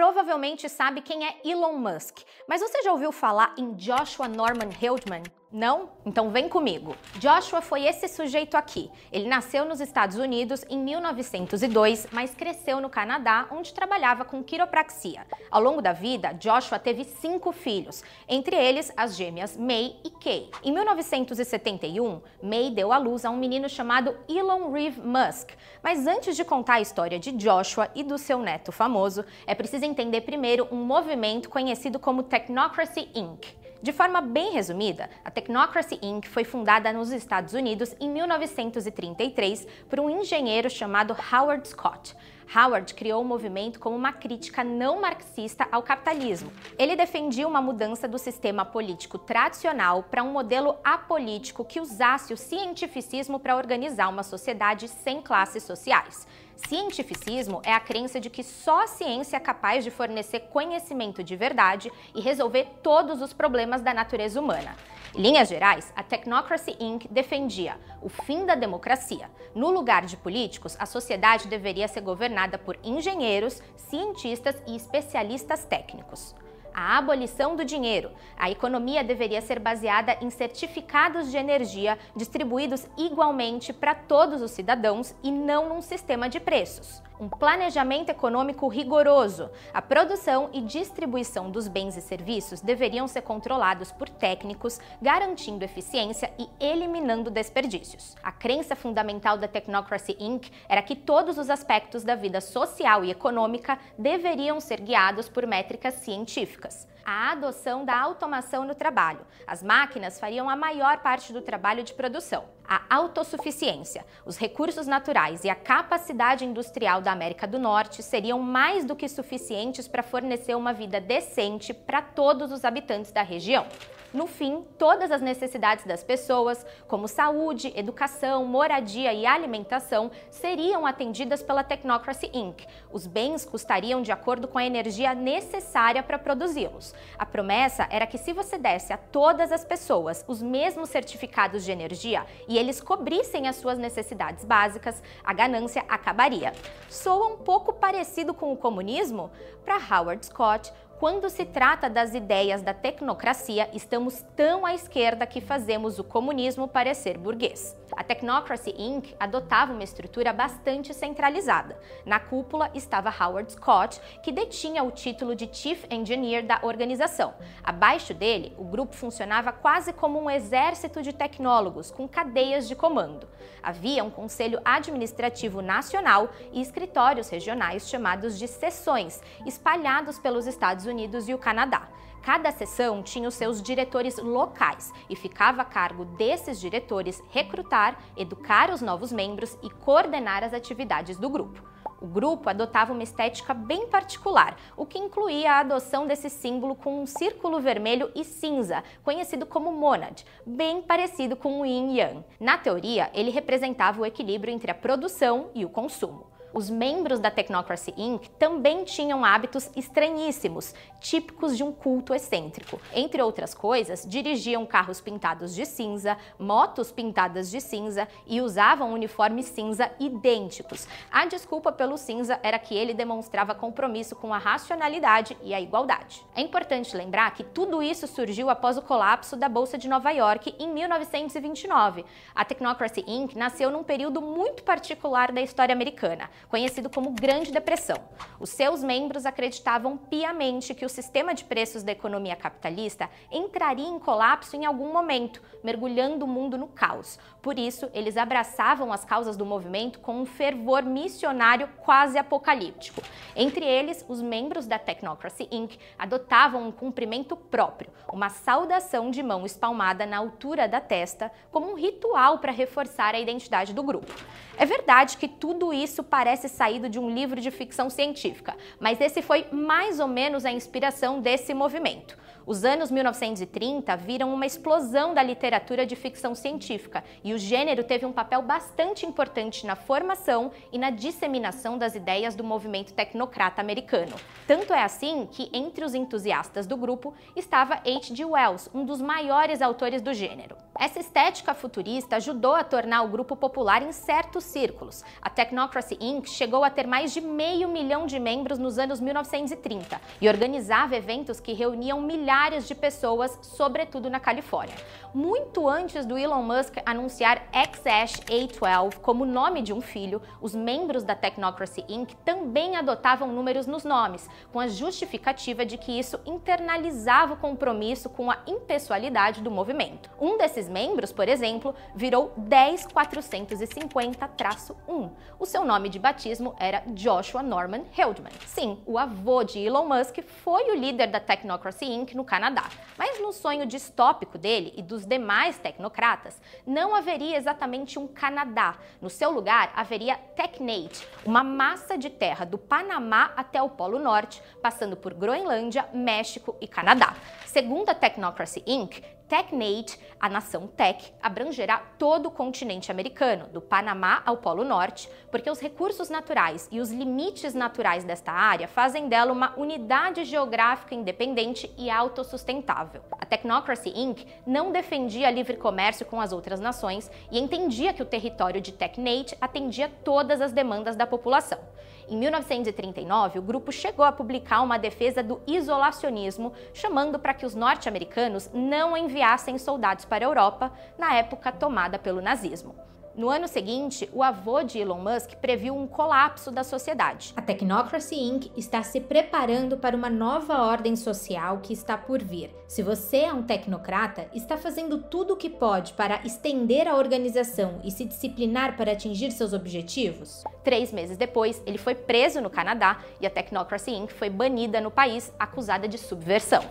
provavelmente sabe quem é Elon Musk, mas você já ouviu falar em Joshua Norman Hildman? Não? Então vem comigo. Joshua foi esse sujeito aqui. Ele nasceu nos Estados Unidos em 1902, mas cresceu no Canadá, onde trabalhava com quiropraxia. Ao longo da vida, Joshua teve 5 filhos, entre eles as gêmeas May e Kay. Em 1971, May deu à luz a um menino chamado Elon Reeve Musk. Mas antes de contar a história de Joshua e do seu neto famoso, é preciso entender primeiro um movimento conhecido como Technocracy Inc. De forma bem resumida, a Technocracy Inc. foi fundada nos Estados Unidos em 1933 por um engenheiro chamado Howard Scott. Howard criou o movimento como uma crítica não marxista ao capitalismo. Ele defendia uma mudança do sistema político tradicional para um modelo apolítico que usasse o cientificismo para organizar uma sociedade sem classes sociais. Cientificismo é a crença de que só a ciência é capaz de fornecer conhecimento de verdade e resolver todos os problemas da natureza humana. Em linhas gerais, a Technocracy Inc. defendia o fim da democracia. No lugar de políticos, a sociedade deveria ser governada por engenheiros, cientistas e especialistas técnicos. A abolição do dinheiro. A economia deveria ser baseada em certificados de energia distribuídos igualmente para todos os cidadãos e não num sistema de preços. Um planejamento econômico rigoroso. A produção e distribuição dos bens e serviços deveriam ser controlados por técnicos, garantindo eficiência e eliminando desperdícios. A crença fundamental da Technocracy Inc. era que todos os aspectos da vida social e econômica deveriam ser guiados por métricas científicas. A adoção da automação no trabalho. As máquinas fariam a maior parte do trabalho de produção. A autossuficiência. Os recursos naturais e a capacidade industrial da América do Norte seriam mais do que suficientes para fornecer uma vida decente para todos os habitantes da região. No fim, todas as necessidades das pessoas, como saúde, educação, moradia e alimentação, seriam atendidas pela Technocracy Inc. Os bens custariam de acordo com a energia necessária para produzi-los. A promessa era que se você desse a todas as pessoas os mesmos certificados de energia e eles cobrissem as suas necessidades básicas, a ganância acabaria. Soa um pouco parecido com o comunismo? Para Howard Scott, quando se trata das ideias da tecnocracia, estamos tão à esquerda que fazemos o comunismo parecer burguês. A Technocracy Inc. adotava uma estrutura bastante centralizada. Na cúpula estava Howard Scott, que detinha o título de Chief Engineer da organização. Abaixo dele, o grupo funcionava quase como um exército de tecnólogos, com cadeias de comando. Havia um conselho administrativo nacional e escritórios regionais chamados de seções, espalhados pelos Estados Unidos e o Canadá. Cada seção tinha os seus diretores locais e ficava a cargo desses diretores recrutar, educar os novos membros e coordenar as atividades do grupo. O grupo adotava uma estética bem particular, o que incluía a adoção desse símbolo com um círculo vermelho e cinza, conhecido como Monad, bem parecido com o Yin e Yang. Na teoria, ele representava o equilíbrio entre a produção e o consumo. Os membros da Technocracy Inc. também tinham hábitos estranhíssimos, típicos de um culto excêntrico. Entre outras coisas, dirigiam carros pintados de cinza, motos pintadas de cinza e usavam uniformes cinza idênticos. A desculpa pelo cinza era que ele demonstrava compromisso com a racionalidade e a igualdade. É importante lembrar que tudo isso surgiu após o colapso da Bolsa de Nova York em 1929. A Technocracy Inc. nasceu num período muito particular da história americana, conhecido como Grande Depressão. Os seus membros acreditavam piamente que o sistema de preços da economia capitalista entraria em colapso em algum momento, mergulhando o mundo no caos. Por isso, eles abraçavam as causas do movimento com um fervor missionário quase apocalíptico. Entre eles, os membros da Technocracy Inc. adotavam um cumprimento próprio, uma saudação de mão espalmada na altura da testa, como um ritual para reforçar a identidade do grupo. É verdade que tudo isso parece saído de um livro de ficção científica, mas esse foi mais ou menos a inspiração desse movimento. Os anos 1930 viram uma explosão da literatura de ficção científica e o gênero teve um papel bastante importante na formação e na disseminação das ideias do movimento tecnocrata americano. Tanto é assim que entre os entusiastas do grupo estava H.G. Wells, um dos maiores autores do gênero. Essa estética futurista ajudou a tornar o grupo popular em certos círculos. A Technocracy Inc. chegou a ter mais de 500 mil de membros nos anos 1930 e organizava eventos que reuniam milhares de pessoas, sobretudo na Califórnia. Muito antes do Elon Musk anunciar Exahash A12 como nome de um filho, os membros da Technocracy Inc. também adotavam números nos nomes, com a justificativa de que isso internalizava o compromisso com a impessoalidade do movimento. Um desses membros, por exemplo, virou 10450-1. O seu nome de batismo era Joshua Norman Haldeman. Sim, o avô de Elon Musk foi o líder da Technocracy Inc. no Canadá. Mas no sonho distópico dele e dos demais tecnocratas, não haveria exatamente um Canadá. No seu lugar, haveria TechNate, uma massa de terra do Panamá até o Polo Norte, passando por Groenlândia, México e Canadá. Segundo a Technocracy Inc., TechNate, a nação Tech, abrangerá todo o continente americano, do Panamá ao Polo Norte, porque os recursos naturais e os limites naturais desta área fazem dela uma unidade geográfica independente e autossustentável. A Technocracy Inc. não defendia livre comércio com as outras nações e entendia que o território de TechNate atendia todas as demandas da população. Em 1939, o grupo chegou a publicar uma defesa do isolacionismo, chamando para que os norte-americanos não enviassem soldados para a Europa, na época tomada pelo nazismo. No ano seguinte, o avô de Elon Musk previu um colapso da sociedade. A Technocracy Inc. está se preparando para uma nova ordem social que está por vir. Se você é um tecnocrata, está fazendo tudo o que pode para estender a organização e se disciplinar para atingir seus objetivos? 3 meses depois, ele foi preso no Canadá e a Technocracy Inc. foi banida no país, acusada de subversão.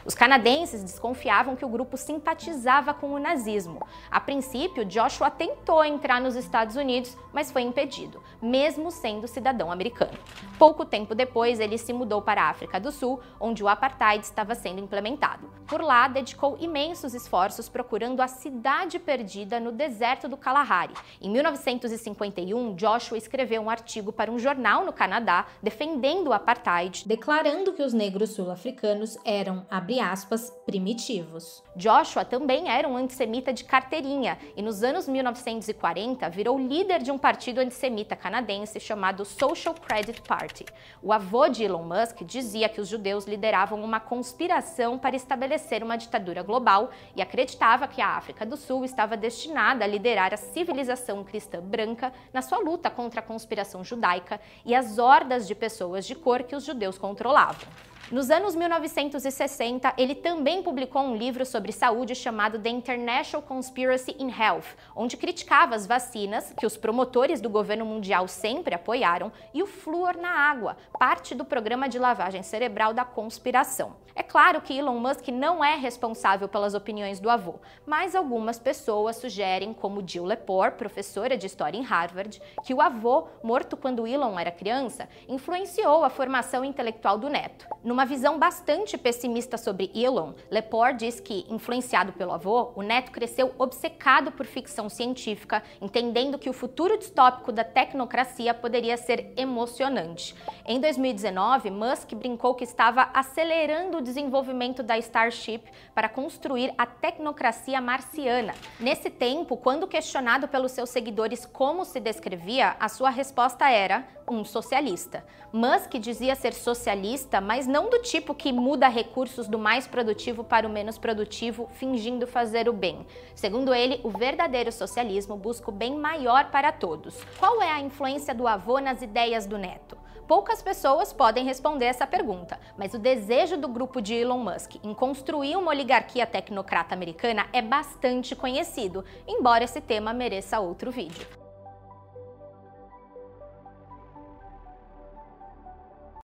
Os canadenses desconfiavam que o grupo simpatizava com o nazismo. A princípio, Joshua tentou entrar nos Estados Unidos, mas foi impedido, mesmo sendo cidadão americano. Pouco tempo depois, ele se mudou para a África do Sul, onde o apartheid estava sendo implementado. Por lá, dedicou imensos esforços procurando a cidade perdida no deserto do Kalahari. Em 1951, Joshua escreveu um artigo para um jornal no Canadá defendendo o apartheid, declarando que os negros sul-africanos eram, abre aspas, primitivos. Joshua também era um antissemita de carteirinha e nos anos 1940 virou líder de um partido antissemita canadense chamado Social Credit Party. O avô de Elon Musk dizia que os judeus lideravam uma conspiração para estabelecer uma ditadura global e acreditava que a África do Sul estava destinada a liderar a civilização cristã branca na sua luta contra a conspiração judaica e as hordas de pessoas de cor que os judeus controlavam. Nos anos 1960, ele também publicou um livro sobre saúde chamado The International Conspiracy in Health, onde criticava as vacinas, que os promotores do governo mundial sempre apoiaram, e o flúor na água, parte do programa de lavagem cerebral da conspiração. É claro que Elon Musk não é responsável pelas opiniões do avô, mas algumas pessoas sugerem, como Jill Lepore, professora de história em Harvard, que o avô, morto quando Elon era criança, influenciou a formação intelectual do neto. Numa visão bastante pessimista sobre Elon, Lepore diz que, influenciado pelo avô, o neto cresceu obcecado por ficção científica, entendendo que o futuro distópico da tecnocracia poderia ser emocionante. Em 2019, Musk brincou que estava acelerando o desenvolvimento da Starship para construir a tecnocracia marciana. Nesse tempo, quando questionado pelos seus seguidores como se descrevia, a sua resposta era um socialista. Musk dizia ser socialista, mas não do tipo que muda recursos do mais produtivo para o menos produtivo, fingindo fazer o bem. Segundo ele, o verdadeiro socialismo busca o bem maior para todos. Qual é a influência do avô nas ideias do neto? Poucas pessoas podem responder essa pergunta, mas o desejo do grupo de Elon Musk em construir uma oligarquia tecnocrata americana é bastante conhecido, embora esse tema mereça outro vídeo.